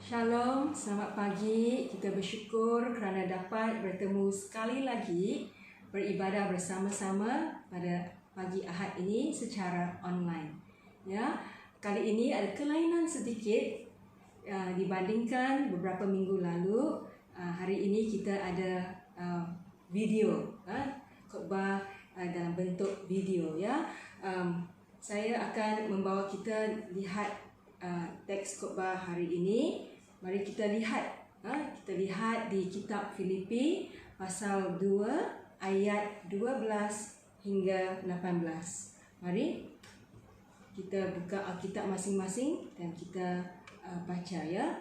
Shalom, selamat pagi. Kita bersyukur kerana dapat bertemu sekali lagi beribadah bersama-sama pada pagi Ahad ini secara online. Ya, kali ini ada kelainan sedikit dibandingkan beberapa minggu lalu. Hari ini kita ada video, khotbah dalam bentuk video. Ya, saya akan membawa kita lihat teks khotbah hari ini. Mari kita lihat. Kita lihat di kitab Filipi pasal 2 ayat 12 hingga 18. Mari kita buka Alkitab masing-masing dan kita baca ya.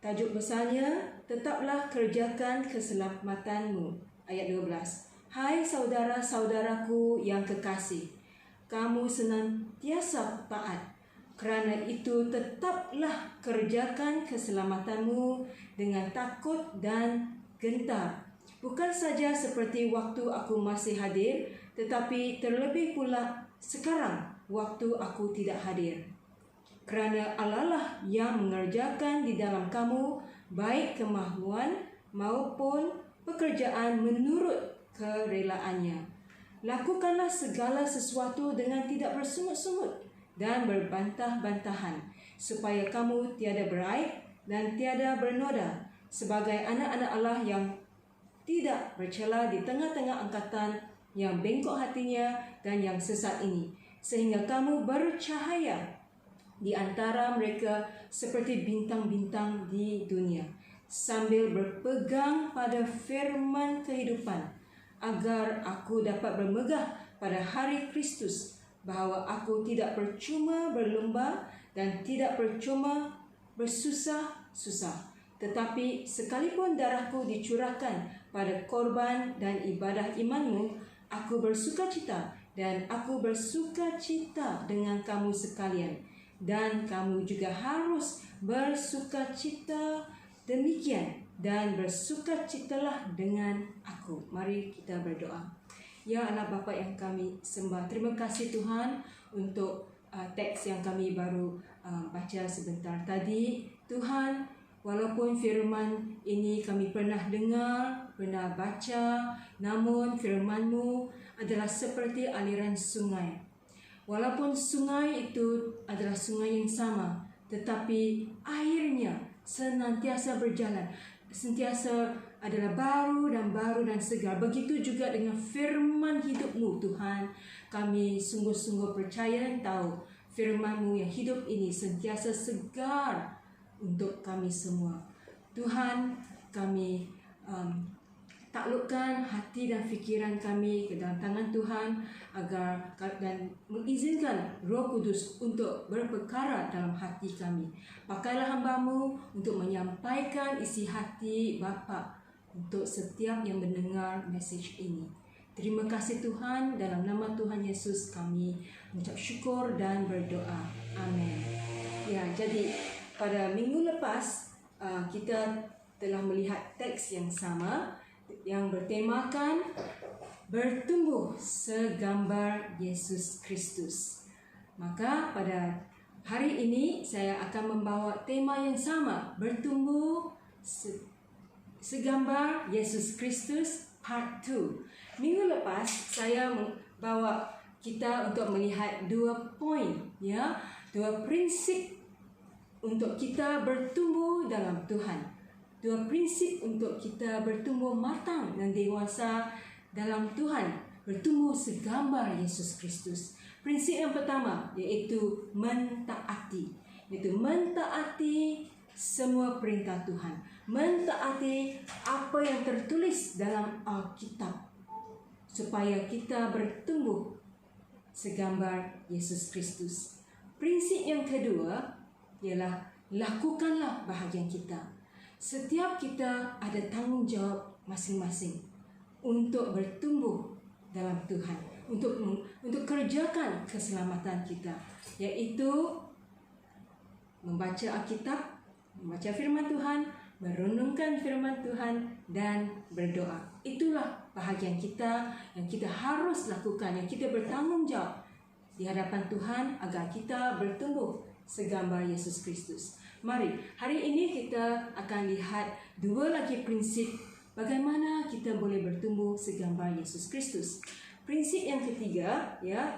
Tajuk besarnya, tetaplah kerjakan keselamatanmu. Ayat 12. Hai saudara-saudaraku yang kekasih, kamu senantiasa taat. Kerana itu tetaplah kerjakan keselamatanmu dengan takut dan gentar. Bukan saja seperti waktu aku masih hadir, tetapi terlebih pula sekarang waktu aku tidak hadir. Kerana Allah lah yang mengerjakan di dalam kamu baik kemahuan maupun pekerjaan menurut kerelaannya. Lakukanlah segala sesuatu dengan tidak bersungut-sungut dan berbantah-bantahan, supaya kamu tiada beraib dan tiada bernoda, sebagai anak-anak Allah yang tidak bercela di tengah-tengah angkatan yang bengkok hatinya dan yang sesat ini, sehingga kamu bercahaya di antara mereka seperti bintang-bintang di dunia, sambil berpegang pada firman kehidupan, agar aku dapat bermegah pada hari Kristus, bahawa aku tidak percuma berlumba dan tidak percuma bersusah-susah. Tetapi sekalipun darahku dicurahkan pada korban dan ibadah imanmu, aku bersukacita dan aku bersukacita dengan kamu sekalian. Dan kamu juga harus bersukacita demikian dan bersukacitalah dengan aku. Mari kita berdoa. Ya Allah Bapa yang kami sembah, terima kasih Tuhan untuk teks yang kami baru baca sebentar tadi. Tuhan, walaupun firman ini kami pernah dengar, pernah baca, namun firman-Mu adalah seperti aliran sungai. Walaupun sungai itu adalah sungai yang sama, tetapi airnya senantiasa berjalan, sentiasa adalah baru dan segar. Begitu juga dengan firman hidup-Mu Tuhan. Kami sungguh-sungguh percaya dan tahu firman-Mu yang hidup ini sentiasa segar untuk kami semua. Tuhan, kami taklukkan hati dan fikiran kami ke dalam tangan Tuhan, agar dan mengizinkan Roh Kudus untuk berperkara dalam hati kami. Pakailah hamba-Mu untuk menyampaikan isi hati Bapa untuk setiap yang mendengar mesej ini. Terima kasih Tuhan, dalam nama Tuhan Yesus kami mengucap syukur dan berdoa. Amin. Ya, jadi pada minggu lepas kita telah melihat teks yang sama yang bertemakan bertumbuh segambar Yesus Kristus. Maka pada hari ini saya akan membawa tema yang sama, bertumbuh segambar Yesus Kristus part 2. Minggu lepas saya membawa kita untuk melihat 2 poin, ya, 2 prinsip untuk kita bertumbuh dalam Tuhan. 2 prinsip untuk kita bertumbuh matang dan dewasa dalam Tuhan, bertumbuh segambar Yesus Kristus. Prinsip yang pertama iaitu mentaati, semua perintah Tuhan, mentaati apa yang tertulis dalam Alkitab, supaya kita bertumbuh segambar Yesus Kristus. Prinsip yang kedua ialah lakukanlah bahagian kita. Setiap kita ada tanggungjawab masing-masing untuk bertumbuh dalam Tuhan, untuk kerjakan keselamatan kita, iaitu membaca Alkitab, membaca firman Tuhan, merenungkan firman Tuhan dan berdoa. Itulah bahagian kita yang kita harus lakukan, yang kita bertanggungjawab di hadapan Tuhan agar kita bertumbuh segambar Yesus Kristus. Mari, hari ini kita akan lihat dua lagi prinsip bagaimana kita boleh bertumbuh segambar Yesus Kristus. Prinsip yang ketiga, ya,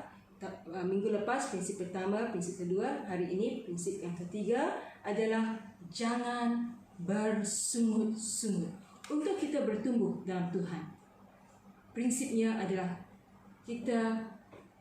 minggu lepas prinsip pertama, prinsip kedua, hari ini prinsip yang ketiga adalah jangan bersungut-sungut. Untuk kita bertumbuh dalam Tuhan, prinsipnya adalah kita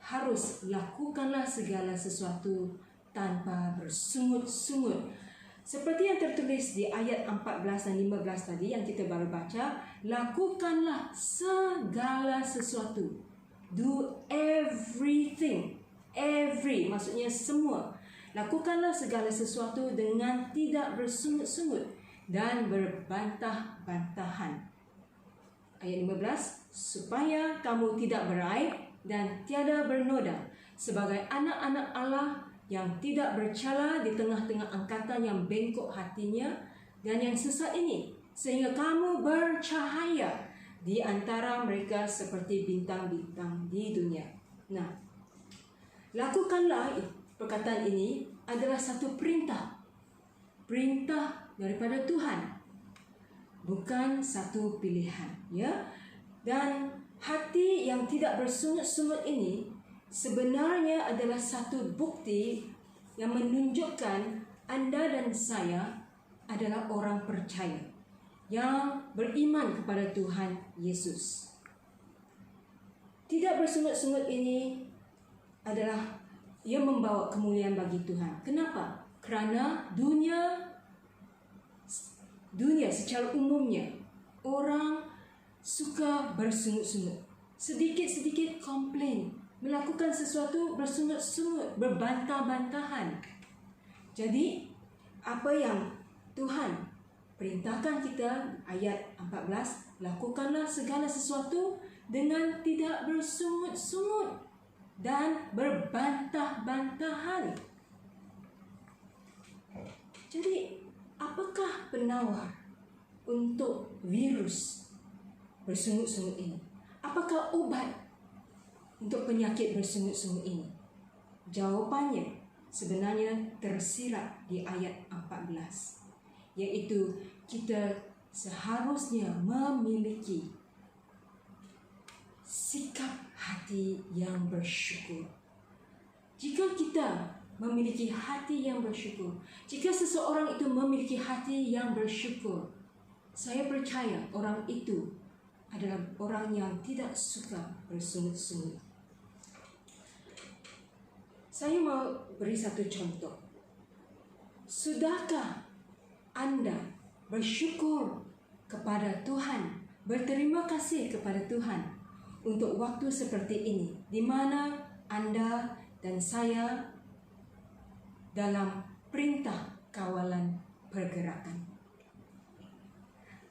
harus lakukanlah segala sesuatu tanpa bersungut-sungut. Seperti yang tertulis di ayat 14 dan 15 tadi yang kita baru baca, lakukanlah segala sesuatu. Do everything. Every maksudnya semua. Lakukanlah segala sesuatu dengan tidak bersungut-sungut dan berbantah-bantahan. Ayat 15, supaya kamu tidak beraib dan tiada bernoda sebagai anak-anak Allah yang tidak bercela di tengah-tengah angkatan yang bengkok hatinya dan yang sesat ini, sehingga kamu bercahaya di antara mereka seperti bintang-bintang di dunia. Nah, lakukanlah, perkataan ini adalah satu perintah. Perintah daripada Tuhan. Bukan satu pilihan, ya. Dan hati yang tidak bersungut-sungut ini sebenarnya adalah satu bukti yang menunjukkan anda dan saya adalah orang percaya yang beriman kepada Tuhan Yesus. Tidak bersungut-sungut ini adalah ia membawa kemuliaan bagi Tuhan. Kenapa? Kerana dunia secara umumnya orang suka bersungut-sungut. Sedikit-sedikit komplain, melakukan sesuatu bersungut-sungut, berbantah-bantahan. Jadi, apa yang Tuhan perintahkan kita, ayat 14, lakukanlah segala sesuatu dengan tidak bersungut-sungut dan berbantah-bantahan. Jadi, apakah penawar untuk virus bersungut-sungut ini? Apakah obat untuk penyakit bersungut-sungut ini? Jawapannya sebenarnya tersirat di ayat 14, iaitu kita seharusnya memiliki sikap hati yang bersyukur. Jika kita memiliki hati yang bersyukur, jika seseorang itu memiliki hati yang bersyukur, saya percaya orang itu adalah orang yang tidak suka bersungut-sungut. Saya mau beri satu contoh. Sudahkah anda bersyukur kepada Tuhan, berterima kasih kepada Tuhan untuk waktu seperti ini, di mana anda dan saya dalam perintah kawalan pergerakan?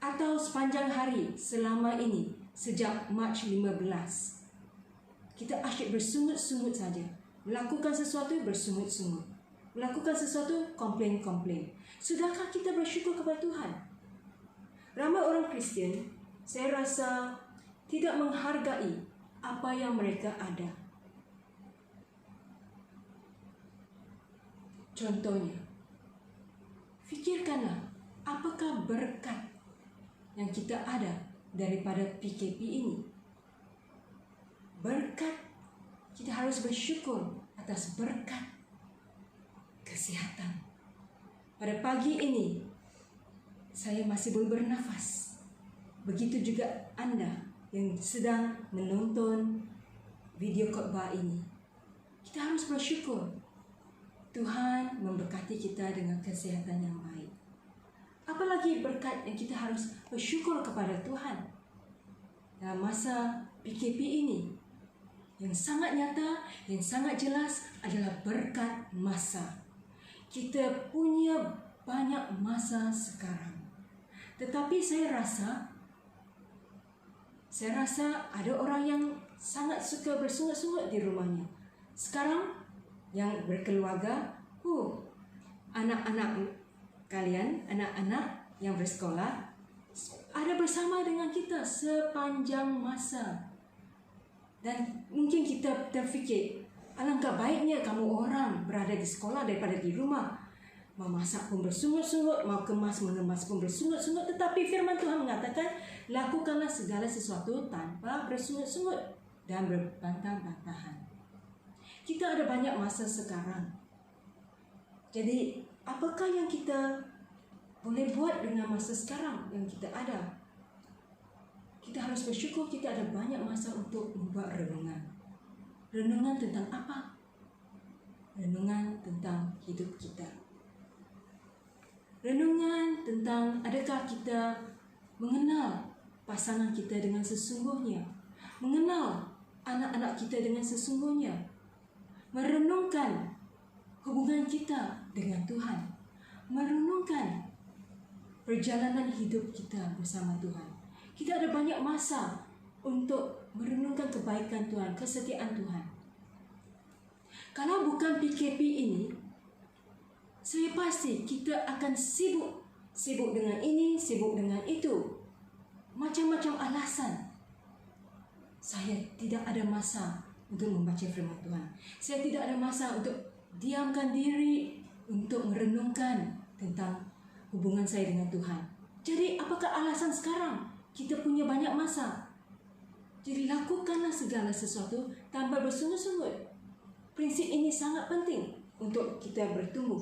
Atau sepanjang hari selama ini, sejak Mac 15, kita asyik bersungut-sungut saja. Melakukan sesuatu bersungut-sungut. Melakukan sesuatu komplain-komplain. Sudahkah kita bersyukur kepada Tuhan? Ramai orang Kristian, saya rasa tidak menghargai apa yang mereka ada. Contohnya, fikirkanlah apakah berkat yang kita ada daripada PKP ini. Berkat, kita harus bersyukur atas berkat kesihatan. Pada pagi ini, saya masih boleh bernafas. Begitu juga anda yang sedang menonton video khotbah ini. Kita harus bersyukur. Tuhan memberkati kita dengan kesihatan yang baik. Apalagi berkat yang kita harus bersyukur kepada Tuhan dalam masa PKP ini. Yang sangat nyata, yang sangat jelas adalah berkat masa. Kita punya banyak masa sekarang. Tetapi saya rasa ada orang yang sangat suka bersungut-sungut di rumahnya. Sekarang yang berkeluarga, anak-anak kalian, anak-anak yang bersekolah ada bersama dengan kita sepanjang masa. Dan mungkin kita terfikir, alangkah baiknya kamu orang berada di sekolah daripada di rumah. memasak pun bersungut-sungut, mau mengemas pun bersungut-sungut. Tetapi firman Tuhan mengatakan, lakukanlah segala sesuatu tanpa bersungut-sungut dan berbantah-bantahan. Kita ada banyak masa sekarang. Jadi, apakah yang kita boleh buat dengan masa sekarang yang kita ada? Kita harus bersyukur kita ada banyak masa untuk membuat renungan. Renungan tentang apa? Renungan tentang hidup kita. Renungan tentang adakah kita mengenal pasangan kita dengan sesungguhnya, mengenal anak-anak kita dengan sesungguhnya, merenungkan hubungan kita dengan Tuhan, merenungkan perjalanan hidup kita bersama Tuhan. Kita ada banyak masa untuk merenungkan kebaikan Tuhan, kesetiaan Tuhan. Kalau bukan PKP ini, saya pasti kita akan sibuk dengan ini, sibuk dengan itu. Macam-macam alasan. Saya tidak ada masa untuk membaca firman Tuhan. Saya tidak ada masa untuk diamkan diri, untuk merenungkan tentang hubungan saya dengan Tuhan. Jadi apakah alasan sekarang kita punya banyak masa? Jadi lakukanlah segala sesuatu tanpa bersungut-sungut. Prinsip ini sangat penting untuk kita bertumbuh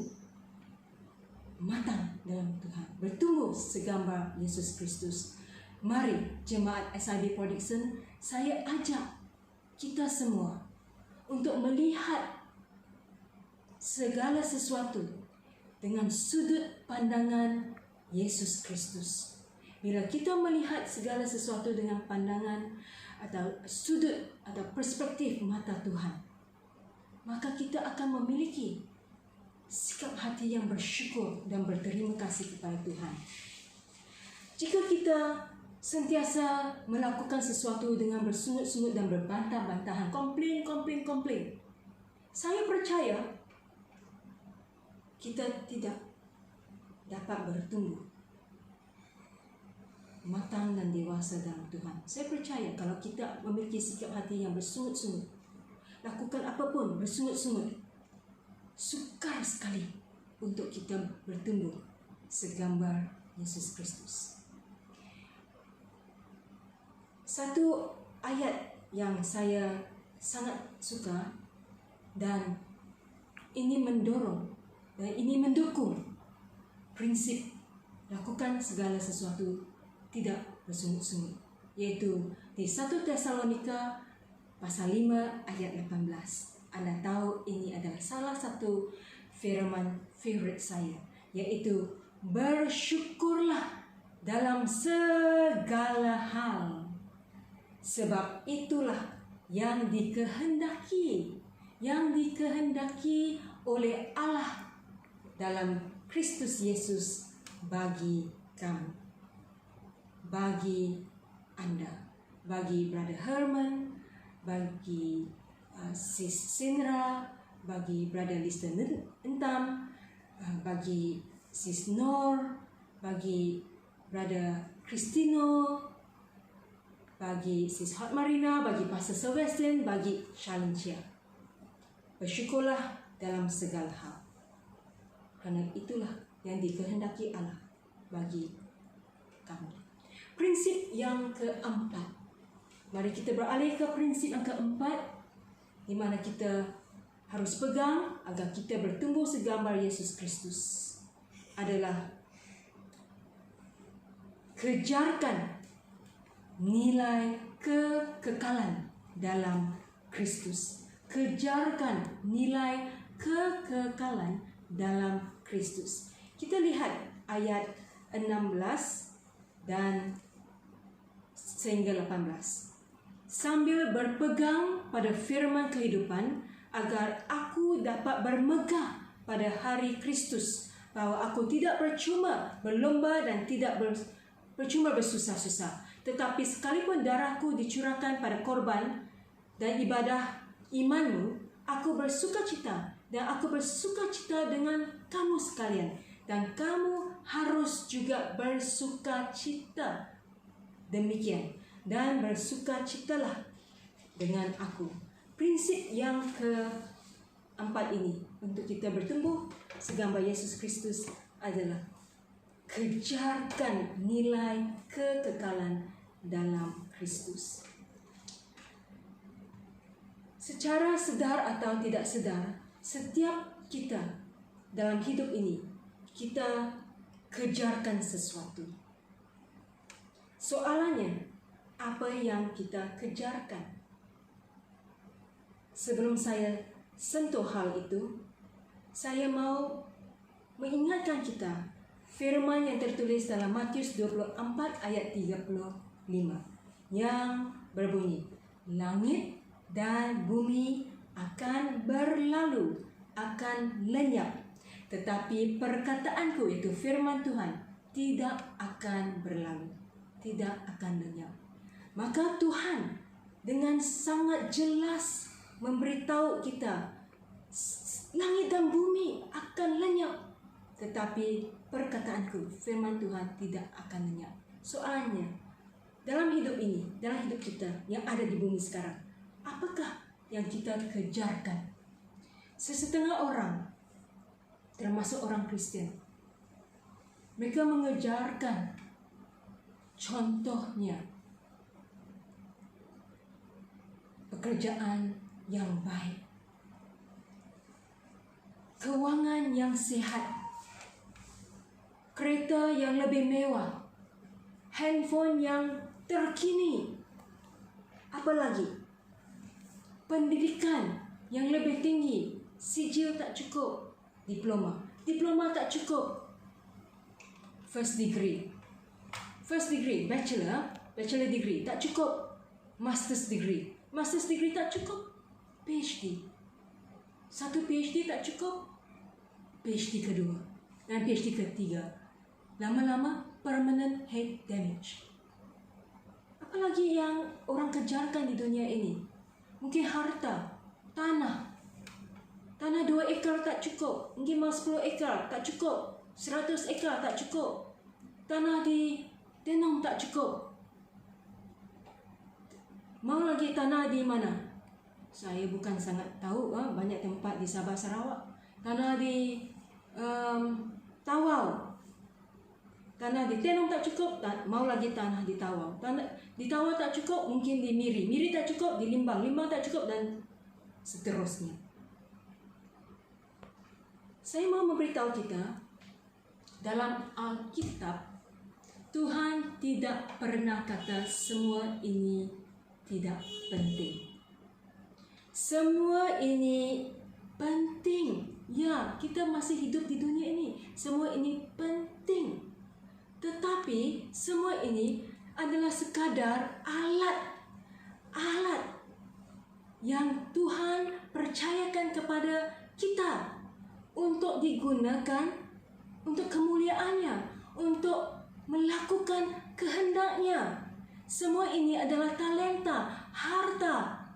matang dalam Tuhan, bertumbuh segambar Yesus Kristus. Mari jemaat SIB Port Dickson, saya ajak kita semua untuk melihat segala sesuatu dengan sudut pandangan Yesus Kristus. Bila kita melihat segala sesuatu dengan pandangan atau sudut atau perspektif mata Tuhan, maka kita akan memiliki sikap hati yang bersyukur dan berterima kasih kepada Tuhan. Jika kita sentiasa melakukan sesuatu dengan bersungut-sungut dan berbantah-bantahan, komplain, saya percaya kita tidak dapat bertumbuh matang dan dewasa dalam Tuhan. Saya percaya kalau kita memiliki sikap hati yang bersungut-sungut, lakukan apapun bersungut-sungut, sukar sekali untuk kita bertumbuh segambar Yesus Kristus. Satu ayat yang saya sangat suka dan ini mendorong dan ini mendukung prinsip lakukan segala sesuatu tidak bersungut-sungut, yaitu di 1 Tesalonika pasal 5 ayat 18. Anda tahu ini adalah salah satu firman favorit saya, yaitu bersyukurlah dalam segala hal, sebab itulah yang dikehendaki oleh Allah dalam Kristus Yesus bagi kamu, bagi Anda, bagi Brother Herman, bagi Sis Sinra, bagi Brother Lister Entam, bagi Sis Nor, bagi Brother Cristino, bagi Sis Hot Marina, bagi Pastor Sylvester, bagi Shalin Chia. Bersyukurlah dalam segala hal, kerana itulah yang dikehendaki Allah bagi kamu. Prinsip yang keempat, mari kita beralih ke prinsip yang keempat, di mana kita harus pegang agar kita bertumbuh segambar Yesus Kristus, adalah kejarkan nilai kekekalan dalam Kristus. Kejarkan nilai kekekalan dalam Kristus. Kita lihat ayat 16 dan sehingga 18. Sambil berpegang pada firman kehidupan, agar aku dapat bermegah pada hari Kristus, bahwa aku tidak percuma berlomba dan tidak percuma bersusah-susah, tetapi sekalipun darahku dicurahkan pada korban dan ibadah imanmu, aku bersukacita, dan aku bersukacita dengan kamu sekalian, dan kamu harus juga bersukacita demikian, dan bersukacitalah dengan aku. Prinsip yang keempat ini untuk kita bertumbuh segambar Yesus Kristus adalah kejarkan nilai kekekalan dalam Kristus. Secara sedar atau tidak sedar, setiap kita dalam hidup ini, kita kejarkan sesuatu. Soalannya, apa yang kita kejarkan? Sebelum saya sentuh hal itu, saya mau mengingatkan kita firman yang tertulis dalam Matius 24 ayat 35 yang berbunyi, langit dan bumi akan berlalu, akan lenyap, tetapi perkataanku, itu firman Tuhan, tidak akan berlalu, tidak akan lenyap. Maka Tuhan dengan sangat jelas memberitahu kita, langit dan bumi akan lenyap, tetapi perkataanku, firman Tuhan, tidak akan lenyap. Soalnya, dalam hidup ini, dalam hidup kita yang ada di bumi sekarang, apakah yang kita kejarkan? Sesetengah orang, termasuk orang Kristen, mereka mengejarkan, contohnya, pekerjaan yang baik, keuangan yang sehat, kereta yang lebih mewah, handphone yang terkini, apalagi pendidikan yang lebih tinggi. Sijil tak cukup, diploma tak cukup, first degree, bachelor degree tak cukup, master's degree tak cukup, PhD, satu PhD tak cukup, PhD kedua dan PhD ketiga, lama-lama permanent head damage. Apalagi yang orang kejarkan di dunia ini? Mungkin harta, tanah 2 ekar tak cukup, mungkin mau 10 ekar tak cukup, 100 ekar tak cukup, tanah di Tenong tak cukup, mau lagi tanah di mana? Saya bukan sangat tahu, banyak tempat di Sabah Sarawak, tanah di Tawau, tanah di Tenong tak cukup, mau lagi tanah di Tawau, tanah di Tawau tak cukup, mungkin di Miri tak cukup, di Limbang tak cukup, dan seterusnya. Saya mau memberitahu kita, dalam Alkitab, Tuhan tidak pernah kata semua ini tidak penting. Semua ini penting. Ya, kita masih hidup di dunia ini. Semua ini penting. Tetapi semua ini adalah sekadar alat yang Tuhan percayakan kepada kita untuk digunakan untuk kemuliaannya, untuk melakukan kehendaknya. Semua ini adalah talenta, harta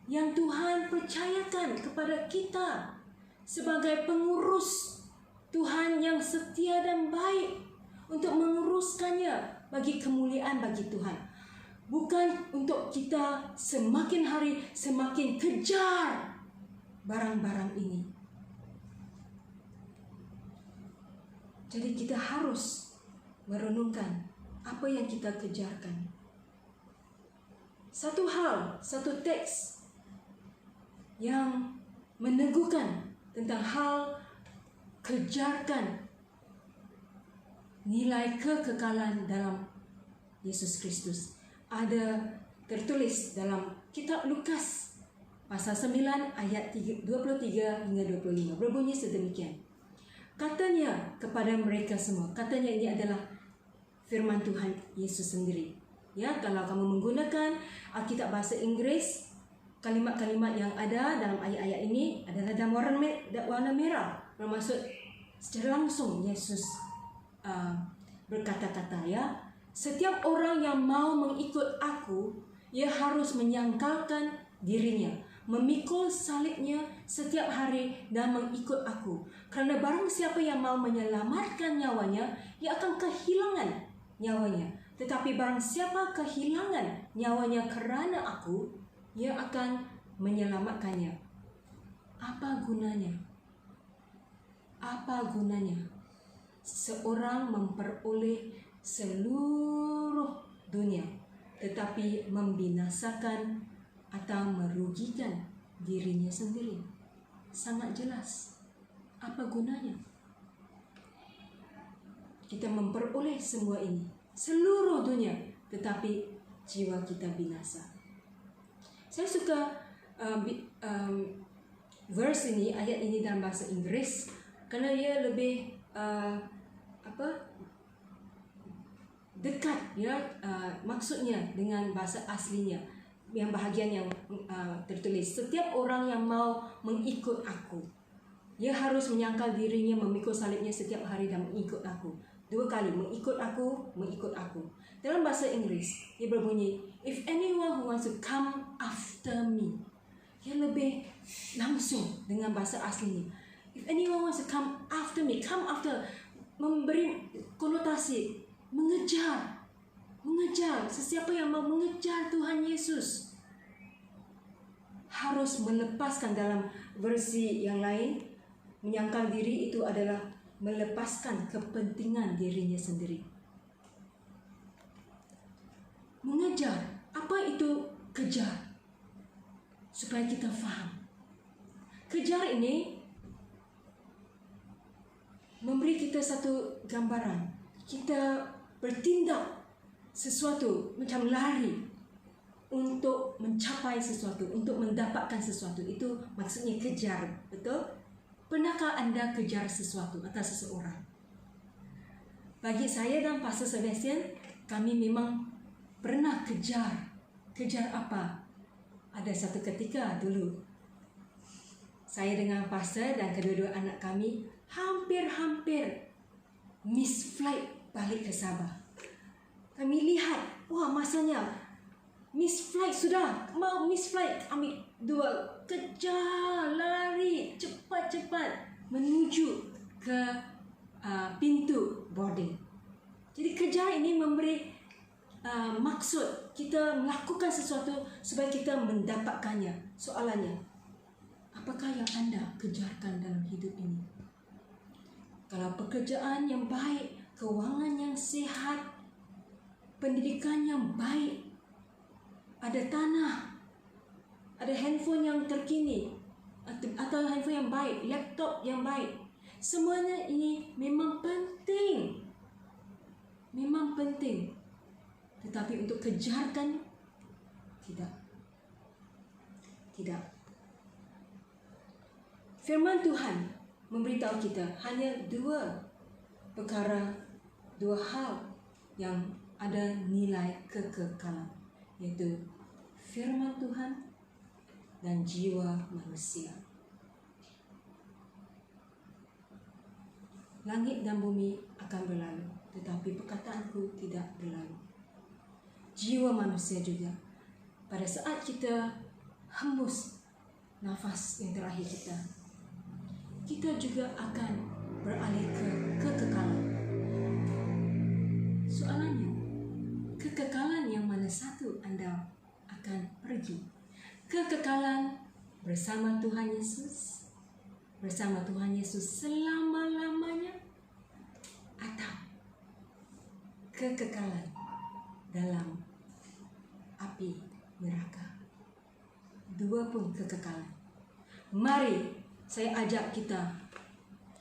yang Tuhan percayakan kepada kita sebagai pengurus Tuhan yang setia dan baik untuk menguruskannya bagi kemuliaan bagi Tuhan. Bukan untuk kita semakin hari semakin kejar barang-barang ini. Jadi kita harus merenungkan apa yang kita kejarkan. Satu teks yang meneguhkan tentang hal kejarkan nilai kekekalan dalam Yesus Kristus ada tertulis dalam kitab Lukas pasal 9 ayat 23 hingga 25. Berbunyi sedemikian. Katanya kepada mereka semua, katanya ini adalah firman Tuhan Yesus sendiri. Ya, kalau kamu menggunakan Alkitab bahasa Inggris, kalimat-kalimat yang ada dalam ayat-ayat ini adalah dalam warna merah, bermaksud secara langsung Yesus berkata-kata, ya, setiap orang yang mau mengikut aku, ia harus menyangkalkan dirinya, memikul salibnya setiap hari dan mengikut aku. Kerana barang siapa yang mau menyelamatkan nyawanya, ia akan kehilangan nyawanya. Tetapi barang siapa kehilangan nyawanya kerana aku, ia akan menyelamatkannya. Apa gunanya? Apa gunanya seorang memperoleh seluruh dunia tetapi membinasakan atau merugikan dirinya sendiri? Sangat jelas. Apa gunanya? Kita memperoleh semua ini, seluruh dunia, tetapi jiwa kita binasa. Saya suka verse ini, ayat ini dalam bahasa Inggris, kerana ia lebih dekat, ya, maksudnya dengan bahasa aslinya. Yang bahagian yang tertulis, setiap orang yang mau mengikut aku, ia harus menyangkal dirinya, memikul salibnya setiap hari dan mengikut aku. 2 kali, mengikut aku, mengikut aku. Dalam bahasa Inggris, ia berbunyi, if anyone who wants to come after me. Ia lebih langsung dengan bahasa aslinya. If anyone wants to come after me, come after, memberi konotasi, mengejar. Sesiapa yang mau mengejar Tuhan Yesus harus melepaskan. Dalam versi yang lain, menyangkal diri itu adalah melepaskan kepentingan dirinya sendiri. Mengejar, apa itu kejar? Supaya kita faham. Kejar ini memberi kita satu gambaran. Kita bertindak sesuatu, macam lari untuk mencapai sesuatu, untuk mendapatkan sesuatu. Itu maksudnya kejar, betul? Pernahkah anda kejar sesuatu atau seseorang? Bagi saya dan Pastor Sebastian, kami memang pernah kejar. Kejar apa? Ada satu ketika dulu, saya dengan Pastor dan kedua-dua anak kami hampir miss flight balik ke Sabah. Kami lihat, wah, masanya miss flight sudah, mau miss flight, ambil 2, kejar, lari cepat menuju ke pintu boarding. Jadi kejar ini memberi maksud kita melakukan sesuatu supaya kita mendapatkannya. Soalannya, apakah yang anda kejarkan dalam hidup ini? Kalau pekerjaan yang baik, keuangan yang sihat, pendidikan yang baik, ada tanah, ada handphone yang terkini, atau handphone yang baik, laptop yang baik, semuanya ini memang penting. Tetapi untuk kejarkan, tidak. Firman Tuhan memberitahu kita hanya 2 perkara, 2 hal yang ada nilai kekekalan, yaitu firman Tuhan dan jiwa manusia. Langit dan bumi akan berlalu, tetapi perkataanku tidak berlalu. Jiwa manusia juga. Pada saat kita hembus nafas yang terakhir kita juga akan beralih ke kekekalan. Soalannya, kekekalan yang mana satu anda akan pergi? Kekekalan bersama Tuhan Yesus, selama-lamanya, atau kekekalan dalam api neraka? 2 pun kekekalan. Mari saya ajak kita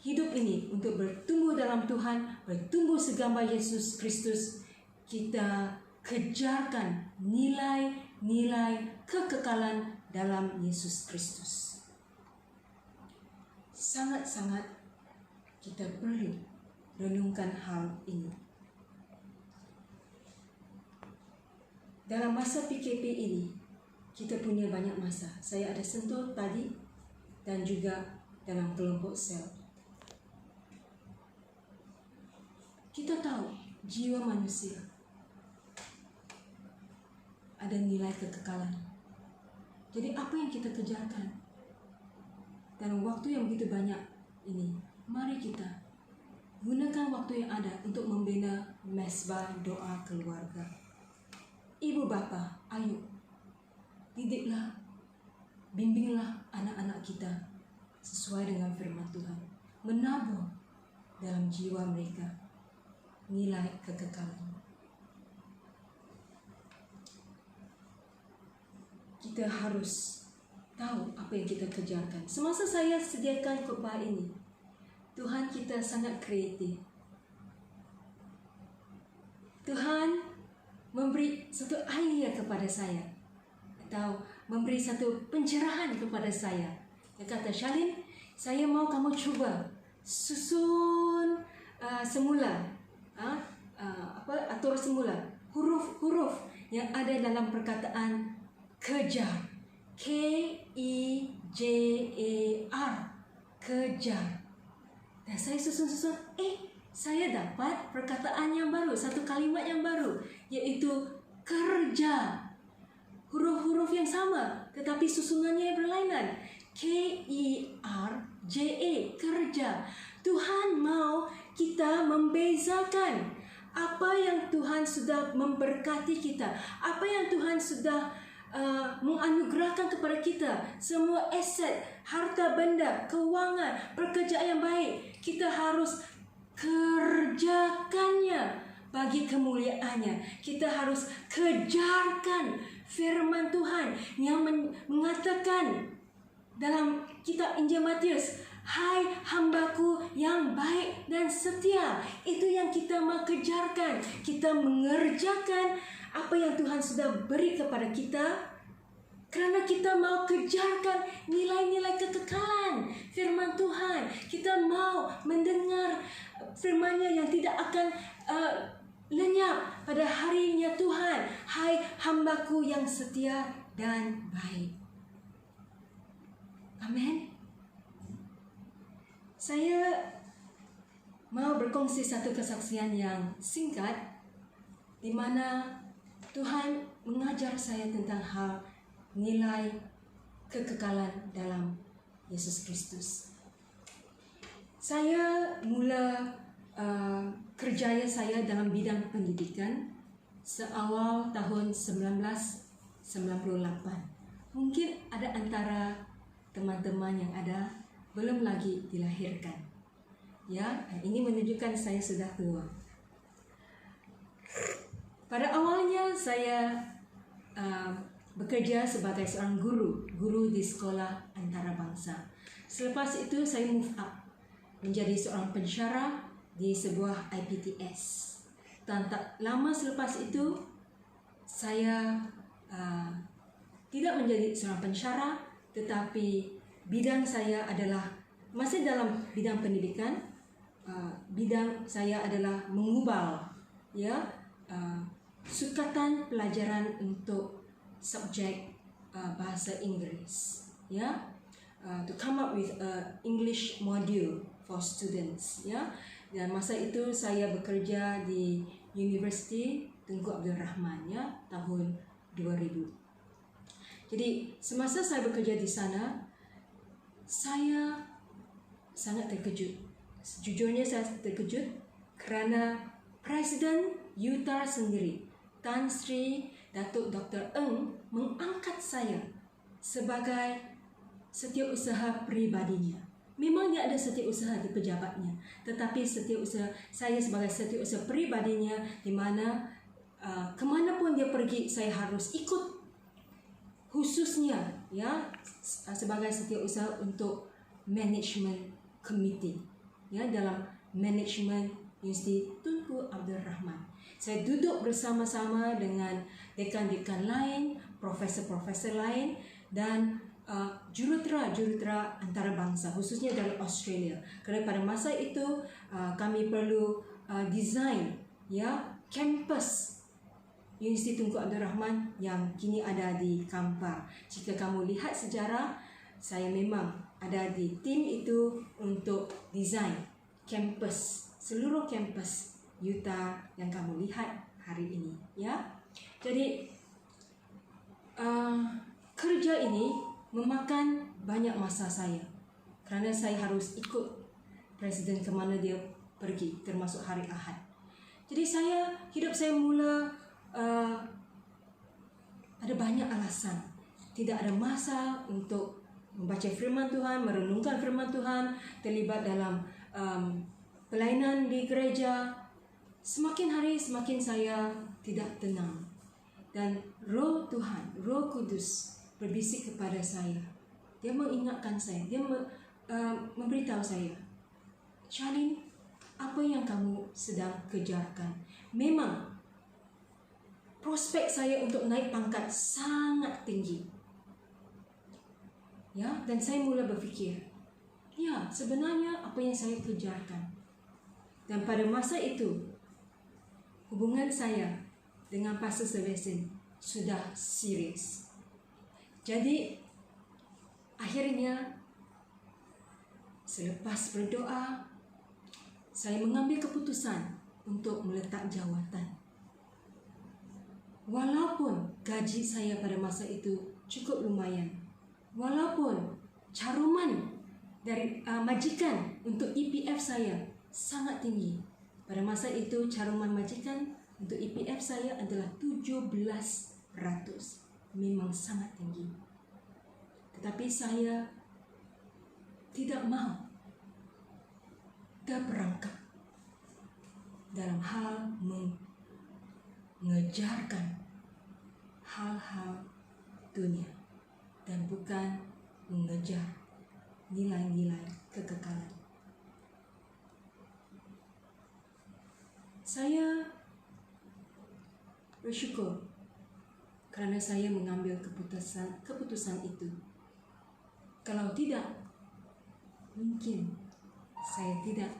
hidup ini untuk bertumbuh dalam Tuhan, bertumbuh segambar Yesus Kristus. Kita kejarkan nilai-nilai kekekalan dalam Yesus Kristus. Sangat-sangat kita perlu renungkan hal ini. Dalam masa PKP ini, kita punya banyak masa. Saya ada sentuh tadi dan juga dalam kelompok sel. Kita tahu jiwa manusia ada nilai kekekalan. Jadi apa yang kita kejarkan dalam waktu yang begitu banyak ini, mari kita gunakan waktu yang ada untuk membina mesbah doa keluarga. Ibu bapa, ayo didiklah, bimbinglah anak-anak kita sesuai dengan firman Tuhan. menabur dalam jiwa mereka nilai kekekalan. Kita harus tahu apa yang kita kejarkan. Semasa saya sediakan khotbah ini, Tuhan kita sangat kreatif. Tuhan memberi satu idea kepada saya, atau memberi satu pencerahan kepada saya. Dia kata, Shalin, saya mau kamu cuba susun semula, atur semula huruf-huruf yang ada dalam perkataan kejar, K-E-J-A-R, kejar. Dan saya susun-susun, saya dapat perkataan yang baru, satu kalimat yang baru, iaitu kerja. Huruf-huruf yang sama, tetapi susunannya berlainan. K-E-R-J-A, kerja. Tuhan mau kita membezakan apa yang Tuhan sudah memberkati kita, apa yang Tuhan sudah menganugerahkan kepada kita, semua aset, harta benda, keuangan, pekerjaan yang baik, kita harus kerjakannya bagi kemuliaannya. Kita harus kejarkan firman Tuhan yang mengatakan dalam kitab Injil Matius, hai hambaku yang baik dan setia. Itu yang kita mau kejarkan. Kita mengerjakan apa yang Tuhan sudah beri kepada kita, kerana kita mau kejarkan nilai-nilai kekekalan firman Tuhan. Kita mau mendengar firman-Nya yang tidak akan lenyap pada harinya Tuhan. Hai hambaku yang setia dan baik. Amin. Saya mau berkongsi satu kesaksian yang singkat, di mana Tuhan mengajar saya tentang hal nilai kekekalan dalam Yesus Kristus. Saya mula kerjaya saya dalam bidang pendidikan seawal tahun 1998. Mungkin ada antara teman-teman yang ada belum lagi dilahirkan. Ya, ini menunjukkan saya sudah tua. Pada awalnya saya bekerja sebagai seorang guru di sekolah antarabangsa. Selepas itu saya move up menjadi seorang pensyarah di sebuah IPTS. Dan tak lama selepas itu saya tidak menjadi seorang pensyarah, tetapi bidang saya adalah masih dalam bidang pendidikan. Bidang saya adalah mengubal sukatan pelajaran untuk subjek bahasa Inggeris, to come up with a English module for students, Dan masa itu saya bekerja di Universiti Tunku Abdul Rahman, tahun 2000. Jadi semasa saya bekerja di sana, saya sangat terkejut. Sejujurnya saya terkejut kerana Presiden UTAR sendiri, Tan Sri Datuk Dr. Eng, mengangkat saya sebagai setiausaha peribadinya. Memang dia ada setiausaha di pejabatnya, tetapi setiausaha saya sebagai setiausaha peribadinya, di mana kemanapun dia pergi saya harus ikut, khususnya sebagai setiausaha untuk management committee, dalam management Universiti Tunku Abdul Rahman. Saya duduk bersama-sama dengan dekan-dekan lain, profesor-profesor lain, dan jurutera antarabangsa, khususnya dari Australia. Kerana pada masa itu kami perlu design kampus Universiti Tunku Abdul Rahman yang kini ada di Kampar. Jika kamu lihat sejarah, saya memang ada di tim itu untuk design kampus, seluruh kampus UTAR yang kamu lihat hari ini, Jadi kerja ini memakan banyak masa saya, kerana saya harus ikut presiden ke mana dia pergi, termasuk hari Ahad. Jadi hidup saya mula ada banyak alasan. Tidak ada masa untuk membaca firman Tuhan, merenungkan firman Tuhan, terlibat dalam pelayanan di gereja, semakin hari semakin saya tidak tenang. Dan Roh Tuhan, Roh Kudus berbisik kepada saya. Dia mengingatkan saya, dia memberitahu saya, Charlene, apa yang kamu sedang kejarkan? Memang prospek saya untuk naik pangkat sangat tinggi. Ya, dan saya mula berfikir, ya, sebenarnya apa yang saya kejarkan. Dan pada masa itu, hubungan saya dengan Pastor Sylvester sudah serius. Jadi, akhirnya selepas berdoa, saya mengambil keputusan untuk meletak jawatan. Walaupun gaji saya pada masa itu cukup lumayan, walaupun caruman dari majikan untuk EPF saya sangat tinggi. Pada masa itu caruman majikan untuk EPF saya adalah 17%. Memang sangat tinggi. Tetapi saya tidak mau terperangkap dalam hal mengejarkan hal-hal dunia dan bukan mengejar nilai-nilai kekekalan. Saya bersyukur kerana saya mengambil keputusan itu. Kalau tidak, mungkin saya tidak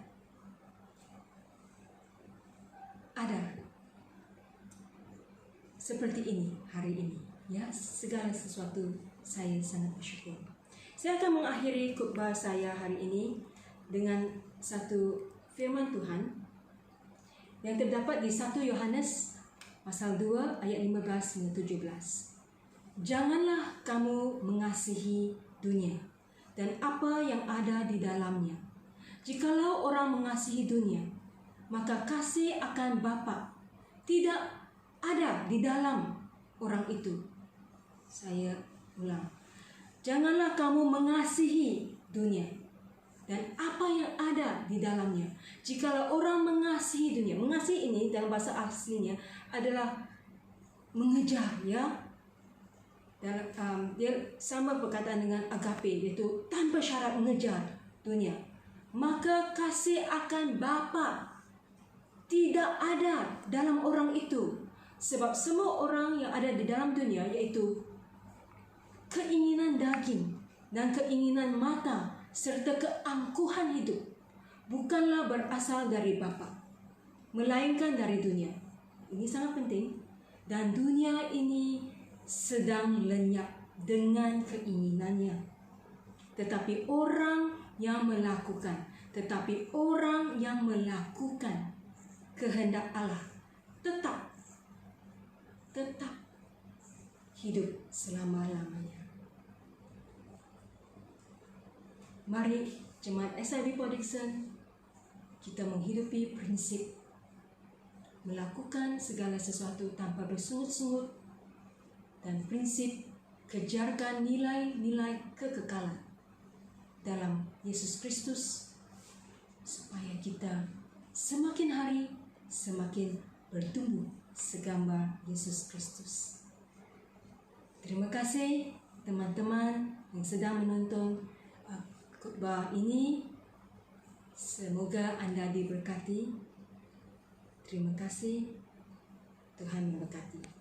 ada seperti ini hari ini. Ya, segala sesuatu saya sangat bersyukur. Saya akan mengakhiri khutbah saya hari ini dengan satu firman Tuhan yang terdapat di 1 Yohanes pasal 2 ayat 15 hingga 17. Janganlah kamu mengasihi dunia dan apa yang ada di dalamnya. Jikalau orang mengasihi dunia, maka kasih akan Bapa tidak ada di dalam orang itu. Saya ulang. Janganlah kamu mengasihi dunia dan apa yang ada di dalamnya. Jikalau orang mengasihi dunia, mengasihi ini dalam bahasa aslinya adalah mengejar, ya. Dia sama perkataan dengan agape, iaitu tanpa syarat mengejar dunia. Maka kasih akan Bapa tidak ada dalam orang itu. Sebab semua orang yang ada di dalam dunia, iaitu keinginan daging dan keinginan mata serta keangkuhan hidup, bukanlah berasal dari Bapa, melainkan dari dunia. Ini sangat penting. Dan dunia ini sedang lenyap dengan keinginannya. Tetapi orang yang melakukan kehendak Allah tetap hidup selama-lamanya. Mari jemaat SIB Port Dickson, kita menghidupi prinsip melakukan segala sesuatu tanpa bersungut-sungut dan prinsip kejarkan nilai-nilai kekekalan dalam Yesus Kristus, supaya kita semakin hari semakin bertumbuh segambar Yesus Kristus. Terima kasih teman-teman yang sedang menonton khutbah ini. Semoga Anda diberkati. Terima kasih. Tuhan memberkati.